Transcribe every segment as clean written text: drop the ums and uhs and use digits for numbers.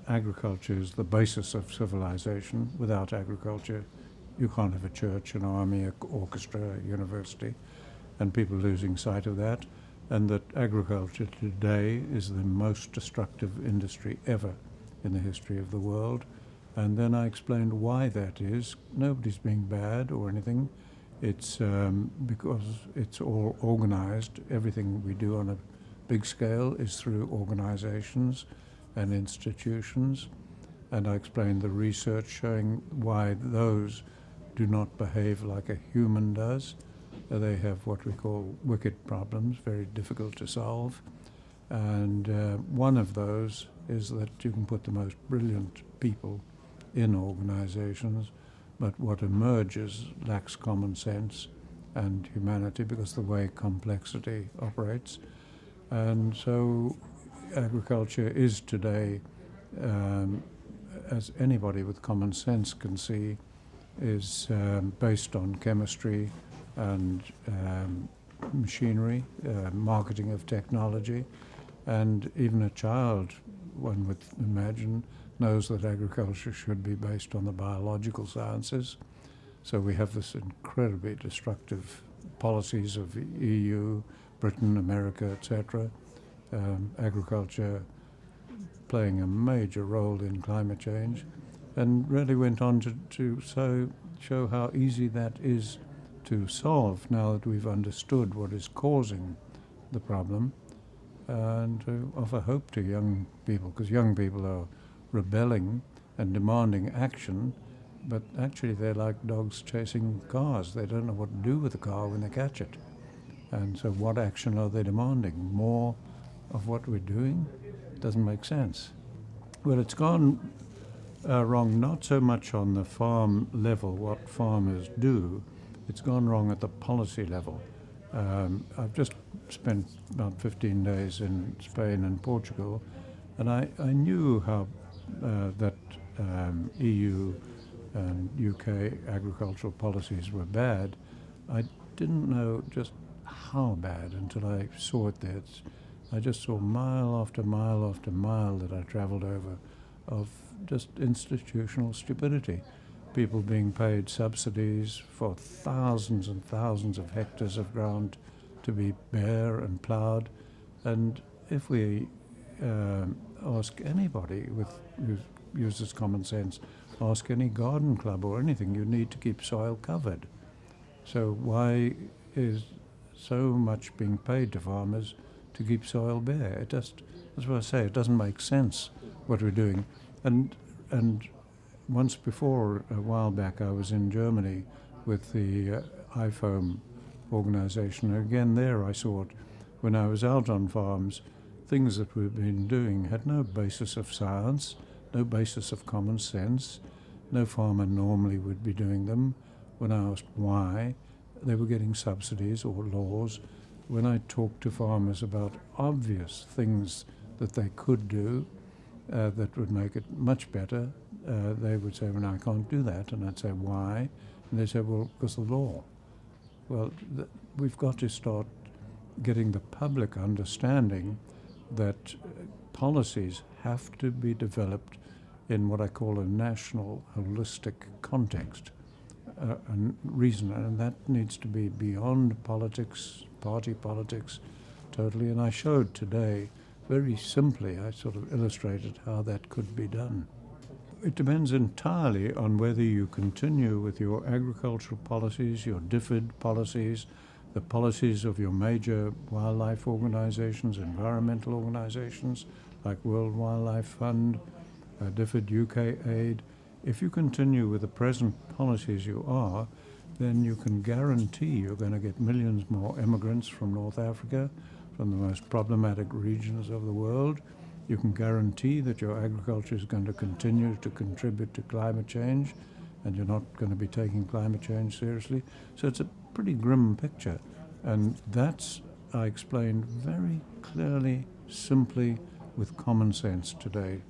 agriculture is the basis of civilization. Without agriculture, you can't have a church, an army, an orchestra, a university, and people losing sight of that. And that agriculture today is the most destructive industry ever in the history of the world. And then I explained why that is. Nobody's being bad or anything. It's because it's all organized. Everything we do on a big scale is through organizations and institutions. And I explained the research showing why those do not behave like a human does. They have what we call wicked problems, very difficult to solve. And one of those is that you can put the most brilliant people in organizations, but what emerges lacks common sense and humanity because the way complexity operates. And so agriculture is today, as anybody with common sense can see, is based on chemistry and machinery, marketing of technology, and even a child, one would imagine, knows that agriculture should be based on the biological sciences. So we have this incredibly destructive policies of EU, Britain, America, etc. Agriculture playing a major role in climate change, and really went on to show how easy that is to solve now that we've understood what is causing the problem, and to offer hope to young people, because young people are rebelling and demanding action, but actually they're like dogs chasing cars. They don't know what to do with the car when they catch it. And so what action are they demanding? More of what we're doing? Doesn't make sense. Well, it's gone wrong not so much on the farm level, what farmers do. It's gone wrong at the policy level. I've just spent about 15 days in Spain and Portugal, and I knew how that EU and UK agricultural policies were bad. I didn't know just how bad until I saw it there. I just saw mile after mile after mile that I travelled over of just institutional stupidity. People being paid subsidies for thousands and thousands of hectares of ground to be bare and ploughed. And if we ask anybody who uses common sense, ask any garden club or anything, you need to keep soil covered. So why is so much being paid to farmers to keep soil bare? That's what I say, it doesn't make sense what we're doing. And once before, a while back, I was in Germany with the IFOAM organization. Again, there I saw it. When I was out on farms, things that we've been doing had no basis of science, no basis of common sense. No farmer normally would be doing them. When I asked why, they were getting subsidies or laws. When I talked to farmers about obvious things that they could do that would make it much better, they would say, well, no, I can't do that. And I'd say, why? And they said, well, because of the law. Well, we've got to start getting the public understanding that policies have to be developed in what I call a national holistic context. And reason, and that needs to be beyond politics, party politics, totally. And I showed today, very simply, I sort of illustrated how that could be done. It depends entirely on whether you continue with your agricultural policies, your DFID policies, the policies of your major wildlife organizations, environmental organizations like World Wildlife Fund, DFID UK Aid. If you continue with the present policies you are, then you can guarantee you're going to get millions more immigrants from North Africa, from the most problematic regions of the world. You can guarantee that your agriculture is going to continue to contribute to climate change, and you're not going to be taking climate change seriously. So it's a pretty grim picture. And that's, I explained very clearly, simply, with common sense today,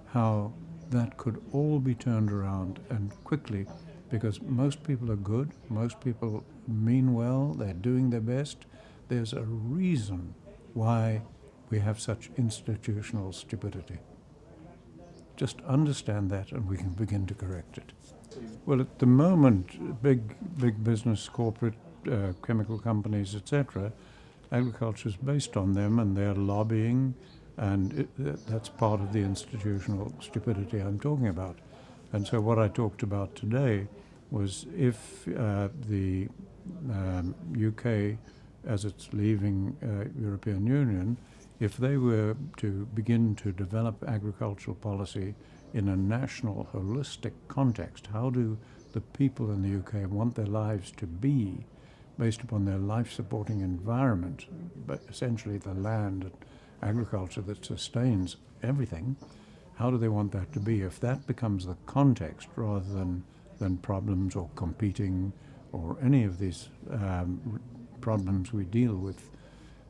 how that could all be turned around and quickly, because most people are good, most people mean well, they're doing their best. There's a reason why we have such institutional stupidity. Just understand that and we can begin to correct it. Well, at the moment, big business, corporate, chemical companies, etc., agriculture is based on them and they're lobbying, and that's part of the institutional stupidity I'm talking about. And so what I talked about today was if the UK, as it's leaving European Union, if they were to begin to develop agricultural policy in a national, holistic context, how do the people in the UK want their lives to be based upon their life-supporting environment, but essentially the land and agriculture that sustains everything, how do they want that to be? If that becomes the context rather than problems or competing or any of these problems we deal with,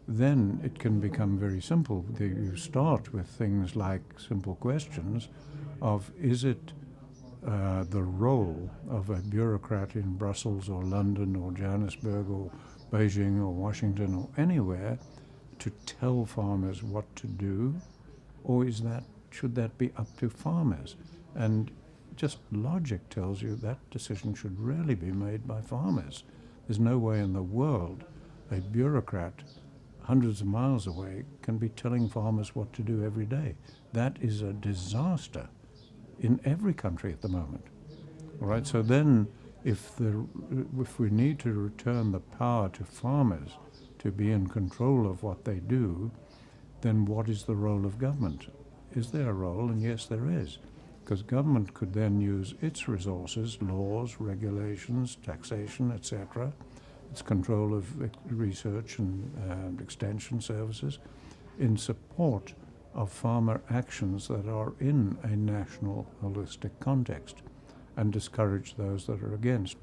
then it can become very simple. You start with things like simple questions of, is it the role of a bureaucrat in Brussels or London or Johannesburg or Beijing or Washington or anywhere to tell farmers what to do, or should that be up to farmers? And just logic tells you that decision should really be made by farmers. There's no way in the world a bureaucrat hundreds of miles away can be telling farmers what to do every day. That is a disaster in every country at the moment. All right, so then if we need to return the power to farmers to be in control of what they do, then what is the role of government? Is there a role? And yes, there is. Because government could then use its resources, laws, regulations, taxation, etc., its control of research and extension services in support of farmer actions that are in a national holistic context and discourage those that are against.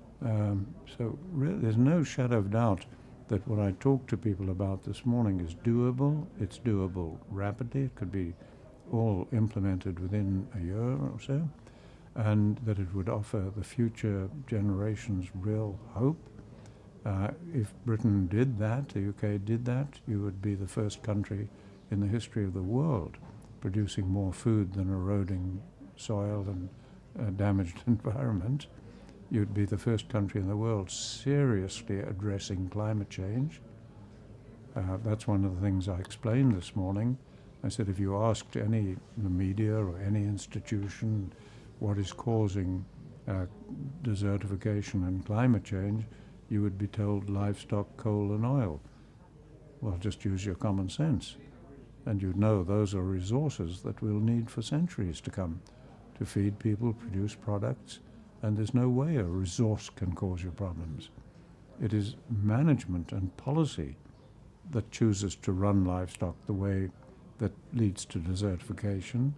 So really, there's no shadow of doubt that what I talked to people about this morning is doable. It's doable rapidly. It could be all implemented within a year or so, and that it would offer the future generations real hope. If Britain did that, the UK did that, you would be the first country in the history of the world producing more food than eroding soil and damaged environment. You'd be the first country in the world seriously addressing climate change. That's one of the things I explained this morning. I said if you asked any the media or any institution what is causing desertification and climate change, you would be told livestock, coal and oil. Well, just use your common sense. And you'd know those are resources that we'll need for centuries to come to feed people, produce products, and there's no way a resource can cause you problems. It is management and policy that chooses to run livestock the way that leads to desertification.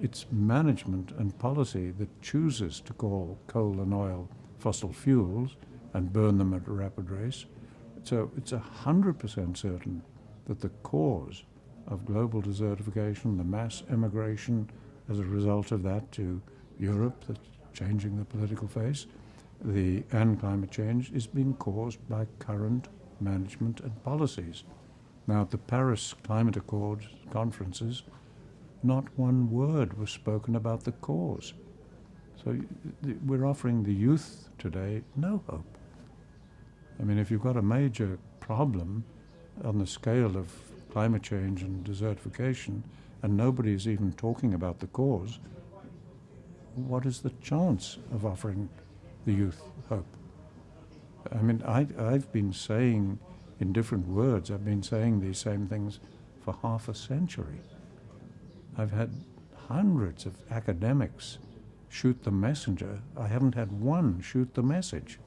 It's management and policy that chooses to call coal and oil fossil fuels and burn them at a rapid race. So it's 100% certain that the cause of global desertification, the mass emigration as a result of that to Europe, that's changing the political face, and climate change is being caused by current management and policies. Now, at the Paris Climate Accord conferences, not one word was spoken about the cause. So we're offering the youth today no hope. I mean, if you've got a major problem on the scale of climate change and desertification, and nobody's even talking about the cause, what is the chance of offering the youth hope? I mean, I've been saying in different words, I've been saying these same things for half a century. I've had hundreds of academics shoot the messenger. I haven't had one shoot the message.